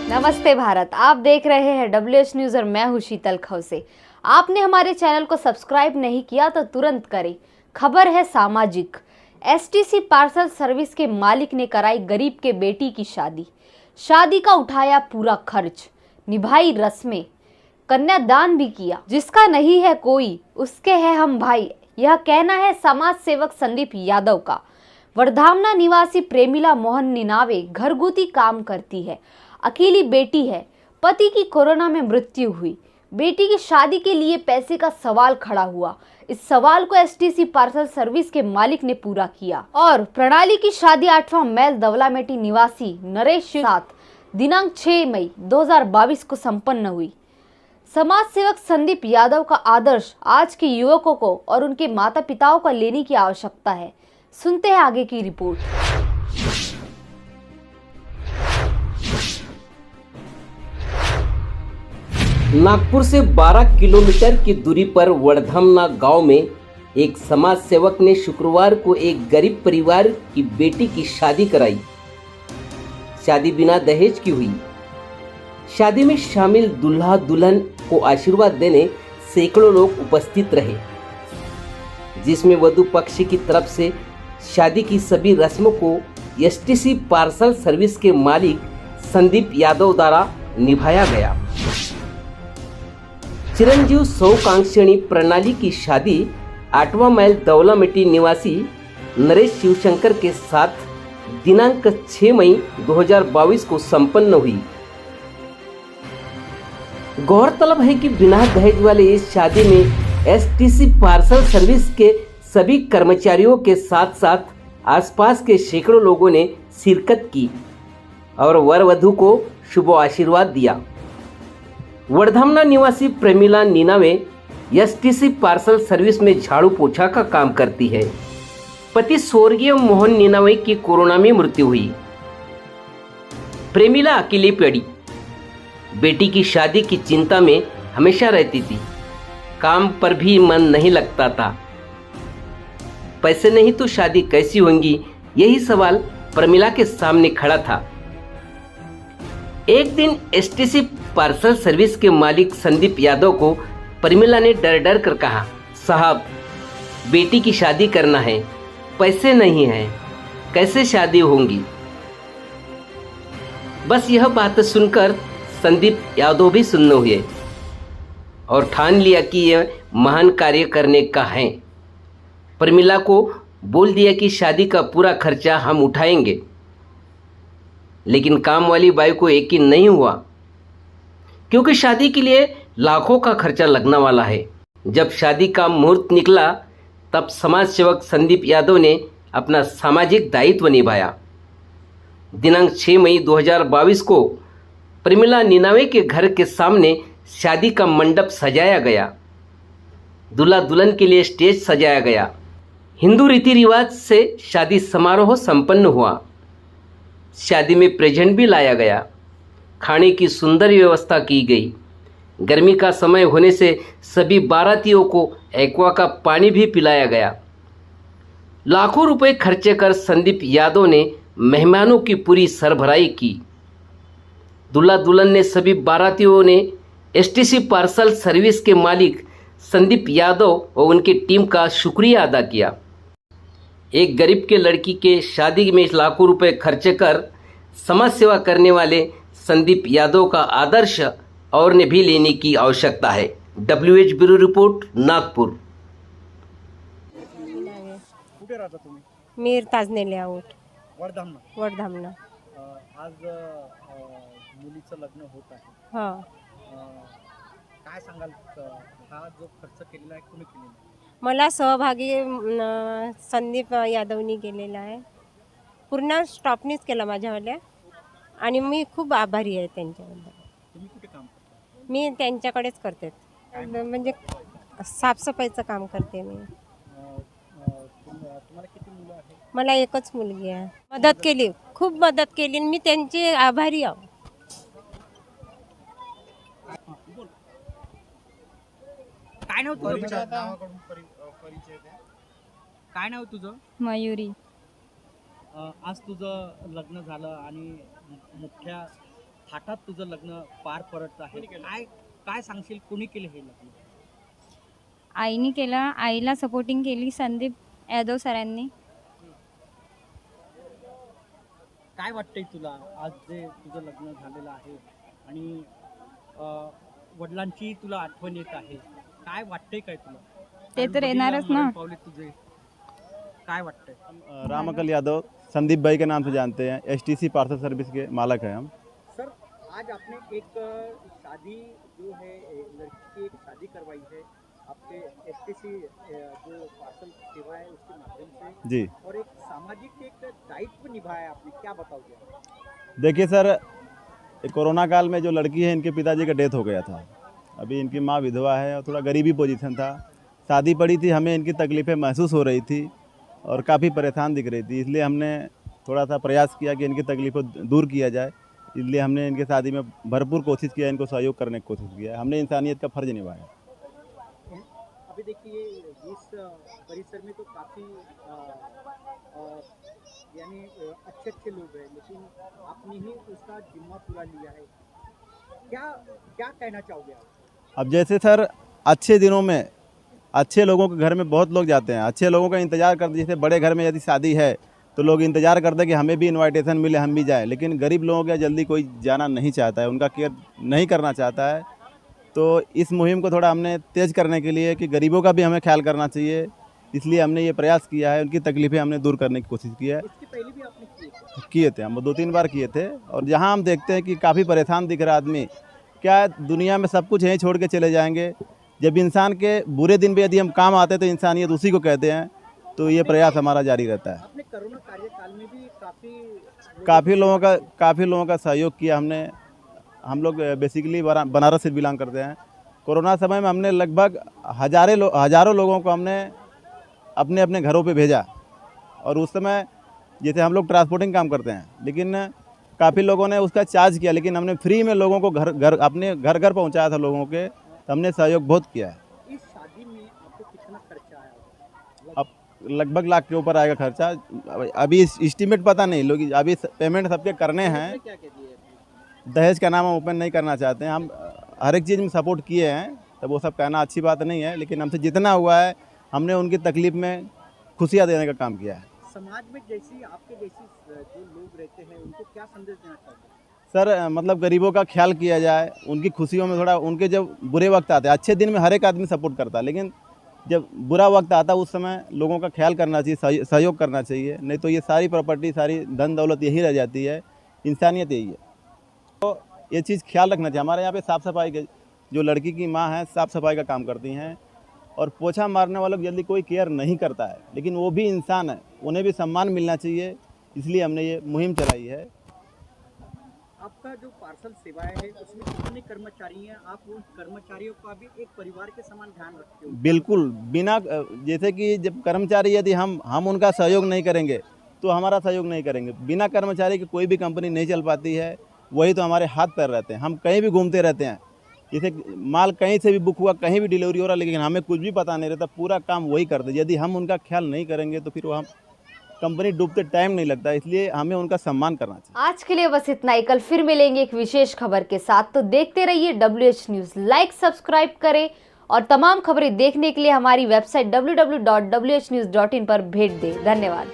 नमस्ते भारत, आप देख रहे हैं WH न्यूज़ और मैं हूं शीतल खवसे। आपने हमारे चैनल को सब्सक्राइब नहीं किया तो तुरंत करें। खबर है सामाजिक। STC पार्सल सर्विस के मालिक ने कराई गरीब के बेटी की शादी। शादी का उठाया पूरा खर्च, निभाई रस्में, कन्यादान भी किया। जिसका नहीं है कोई उसके है हम भाई, यह कहना है समाज सेवक संदीप यादव का। वर्धामना निवासी प्रेमिला मोहन निनावे घरगुती काम करती है, अकेली बेटी है। पति की कोरोना में मृत्यु हुई। बेटी की शादी के लिए पैसे का सवाल खड़ा हुआ। इस सवाल को STC पार्सल सर्विस के मालिक ने पूरा किया और प्रणाली की शादी 8वां मैल दवलामेटी निवासी नरेश के साथ दिनांक 6 मई 2022 को संपन्न हुई। समाज सेवक संदीप यादव का आदर्श आज के युवकों को और उनके माता पिताओं को लेने की आवश्यकता है। सुनते हैं आगे की रिपोर्ट। नागपुर से 12 किलोमीटर की दूरी पर वर्धामना गांव में एक समाज सेवक ने शुक्रवार को एक गरीब परिवार की बेटी की शादी कराई। शादी बिना दहेज की हुई। शादी में शामिल दूल्हा दुल्हन को आशीर्वाद देने सैकड़ों लोग उपस्थित रहे, जिसमें वधू पक्ष की तरफ से शादी की सभी रस्मों को STC पार्सल सर्विस के मालिक संदीप यादव द्वारा निभाया गया। चिरंजीव सौकांक्षिणी प्रणाली की शादी 8वां माइल दौलामेटी निवासी नरेश शिवशंकर के साथ दिनांक 6 मई 2022 को संपन्न हुई। गौरतलब है कि बिना दहेज वाले इस शादी में STC पार्सल सर्विस के सभी कर्मचारियों के साथ साथ आसपास के सैकड़ों लोगों ने शिरकत की और वर वधू को शुभ आशीर्वाद दिया। वर्धामना निवासी प्रेमिला निनावे STC पार्सल सर्विस में झाड़ू पोछा का काम करती है। पति स्वर्गीय मोहन निनावे की कोरोना में मृत्यु हुई। प्रेमिला अकेली पड़ी। बेटी की शादी की चिंता में हमेशा रहती थी। काम पर भी मन नहीं लगता था। पैसे नहीं तो शादी कैसी होंगी, यही सवाल प्रेमिला के सामने खड़ा था। एक दिन STC पार्सल सर्विस के मालिक संदीप यादव को प्रेमिला ने डर डर कर कहा, साहब बेटी की शादी करना है, पैसे नहीं हैं, कैसे शादी होंगी। बस यह बात सुनकर संदीप यादव भी सुन्न हुए और ठान लिया कि यह महान कार्य करने का है। प्रेमिला को बोल दिया कि शादी का पूरा खर्चा हम उठाएंगे, लेकिन काम वाली बाई को यकीन नहीं हुआ, क्योंकि शादी के लिए लाखों का खर्चा लगने वाला है। जब शादी का मुहूर्त निकला तब समाज सेवक संदीप यादव ने अपना सामाजिक दायित्व निभाया। दिनांक 6 मई 2022 को प्रेमिला निनावे के घर के सामने शादी का मंडप सजाया गया। दूल्हा दुल्हन के लिए स्टेज सजाया गया। हिंदू रीति रिवाज से शादी समारोह संपन्न हुआ। शादी में प्रेजेंट भी लाया गया। खाने की सुंदर व्यवस्था की गई। गर्मी का समय होने से सभी बारातियों को एक्वा का पानी भी पिलाया गया। लाखों रुपए खर्चे कर संदीप यादव ने मेहमानों की पूरी सरभराई की। दूल्हा दुल्हन ने सभी बारातियों ने STC पार्सल सर्विस के मालिक संदीप यादव और उनकी टीम का शुक्रिया अदा किया। एक गरीब के लड़की के शादी में लाखों रुपए खर्च कर समाज सेवा करने वाले संदीप यादव का आदर्श और ने भी लेने की आवश्यकता है। WH bureau report, Nagpur. कुठे राहता तुम्ही? मीर ताजने लेआउट वर्धामना. वर्धामना. आज मुलीचं लग्न होत आहे. हां. काय सांगाल? हा जो खर्च केलेला आहे कोणी केलेला आहे? मला सहभागी संदीप यादवनी केलेला आहे. पूर्ण स्टॉपनीच केला माझ्यावाल्या आणि मी खूप आभारी आहे त्यांच्याबद्दल. तुम्ही कुठे काम करता? मी त्यांच्याकडेच करते, म्हणजे साफसफाईचं काम करते मी. तुम्हाला किती मुलं आहेत? मला एकच मुलगी आहे. मदत केली, खूप मदत केली, मी त्यांची आभारी आहे. काय नाव तुझं? परिचय द्या. काय नाव तुझं? मयुरी. आज तुझं लग्न झालं आणि मोठ्या थाटात तुझं लग्न पार पडत आहे. काय काय सांगशील, कोणी केलं हे लग्न? आईने केलं, आईला सपोर्टिंग केली संदीप यादव सरांनी. काय वाटतंय तुला आज जे तुझं लग्न झालेलं आहे आणि वडिलांची तुला आठवण येत आहे, काय वाटतंय काय तुला? ते तर येणारच ना. पावले तुझे काय वाटतंय? रामकल यादव संदीप भाई के नाम से जानते हैं, एसटीसी पार्सल सर्विस के मालक हैं हम। सर, आज आपने एक शादी जो है लड़की की एक शादी करवाई है आपके एसटीसी जो पार्सल सेवा है उसके माध्यम से जी और एक सामाजिक एक दायित्व निभाया आपने, क्या बताओगे? देखिए सर, कोरोना काल में जो लड़की है इनके पिताजी का डेथ हो गया था। अभी इनकी माँ विधवा है और थोड़ा गरीबी पोजीशन था, शादी पड़ी थी, हमें इनकी तकलीफ़ें महसूस हो रही थी और काफ़ी परेशान दिख रही थी, इसलिए हमने थोड़ा सा प्रयास किया कि इनकी तकलीफ़ों दूर किया जाए। इसलिए हमने इनके शादी में भरपूर कोशिश किया, इनको सहयोग करने की कोशिश किया, हमने इंसानियत का फ़र्ज निभाया। अभी देखिए इस परिसर में तो काफ़ी यानी अच्छे अच्छे लोग हैं, लेकिन आपने ही उसका जिम्मा पूरा लिया है, क्या क्या कहना चाहोगे आप? अब जैसे सर अच्छे दिनों में अच्छे लोगों के घर में बहुत लोग जाते हैं, अच्छे लोगों का इंतज़ार करते, जैसे बड़े घर में यदि शादी है तो लोग इंतज़ार करते हैं कि हमें भी इनविटेशन मिले, हम भी जाएं, लेकिन गरीब लोगों का जल्दी कोई जाना नहीं चाहता है, उनका केयर नहीं करना चाहता है। तो इस मुहिम को थोड़ा हमने तेज़ करने के लिए कि गरीबों का भी हमें ख्याल करना चाहिए, इसलिए हमने ये प्रयास किया है, उनकी तकलीफ़ें हमने दूर करने की कोशिश की है। इसके पहले भी आपने किए थे, हम 2-3 बार किए थे, और जहाँ हम देखते हैं कि काफ़ी परेशान दिख रहा आदमी, क्या दुनिया में सब कुछ यहीं छोड़ के चले जाएंगे, जब इंसान के बुरे दिन पे यदि हम काम आते तो इंसानियत उसी को कहते हैं, तो ये प्रयास हमारा जारी रहता है। आपने कोरोना कार्यकाल में भी काफ़ी लोगों का सहयोग किया हमने। हम लोग बेसिकली बनारस से बिलोंग करते हैं। कोरोना समय में हमने लगभग हज़ारों लोगों को हमने अपने अपने घरों पे भेजा, और उस समय जैसे हम लोग ट्रांसपोर्टिंग काम करते हैं, लेकिन काफ़ी लोगों ने उसका चार्ज किया, लेकिन हमने फ्री में लोगों को अपने घर पहुंचाया था लोगों के, तो हमने सहयोग बहुत किया है। इस शादी में आपको कितना खर्चा आया? अब लगभग लाख के ऊपर आएगा खर्चा, अभी एस्टीमेट पता नहीं, लोग अभी पेमेंट सबके करने हैं। क्या कह दिए? दहेज का नाम हम ओपन नहीं करना चाहते हैं, हम हर एक चीज़ में सपोर्ट किए हैं, तब वो सब कहना अच्छी बात नहीं है, लेकिन हमसे जितना हुआ है हमने उनकी तकलीफ़ में खुशियाँ देने का काम किया है। समाज में जैसी आपके जैसी जो लोग रहते हैं उनको क्या संदेश देना चाहते हैं? सर मतलब गरीबों का ख्याल किया जाए, उनकी खुशियों में थोड़ा, उनके जब बुरे वक्त आते हैं, अच्छे दिन में हर एक आदमी सपोर्ट करता है, लेकिन जब बुरा वक्त आता है उस समय लोगों का ख्याल करना चाहिए, सहयोग करना चाहिए, नहीं तो ये सारी प्रॉपर्टी, सारी धन दौलत यही रह जाती है, इंसानियत यही है। तो ये चीज़ ख्याल रखना चाहिए। हमारे यहाँ पे साफ़ सफाई के जो लड़की की माँ है साफ़ सफाई का काम करती हैं, और पोछा मारने वालों को जल्दी कोई केयर नहीं करता है, लेकिन वो भी इंसान है, उन्हें भी सम्मान मिलना चाहिए, इसलिए हमने ये मुहिम चलाई है। आपका जो पार्सल सेवाएं है उसमें कितने कर्मचारी हैं? आप उन कर्मचारियों का भी एक परिवार के समान ध्यान रखते हो? बिल्कुल, बिना जैसे कि जब कर्मचारी यदि हम उनका सहयोग नहीं करेंगे तो हमारा सहयोग नहीं करेंगे। बिना कर्मचारी की कोई भी कंपनी नहीं चल पाती है, वही तो हमारे हाथ पैर रहते हैं। हम कहीं भी घूमते रहते हैं, जैसे माल कहीं से भी बुक हुआ, कहीं भी डिलीवरी हो रहा, लेकिन हमें कुछ भी पता नहीं रहता, पूरा काम वही करते। यदि हम उनका ख्याल नहीं करेंगे तो फिर वो हम कंपनी डूबते टाइम नहीं लगता, इसलिए हमें उनका सम्मान करना चाहिए। आज के लिए बस इतना ही। कल फिर मिलेंगे एक विशेष खबर के साथ, तो देखते रहिए WH न्यूज़। लाइक सब्सक्राइब करें और तमाम खबरें देखने के लिए हमारी वेबसाइट www.whnews.in पर भेज दें। धन्यवाद।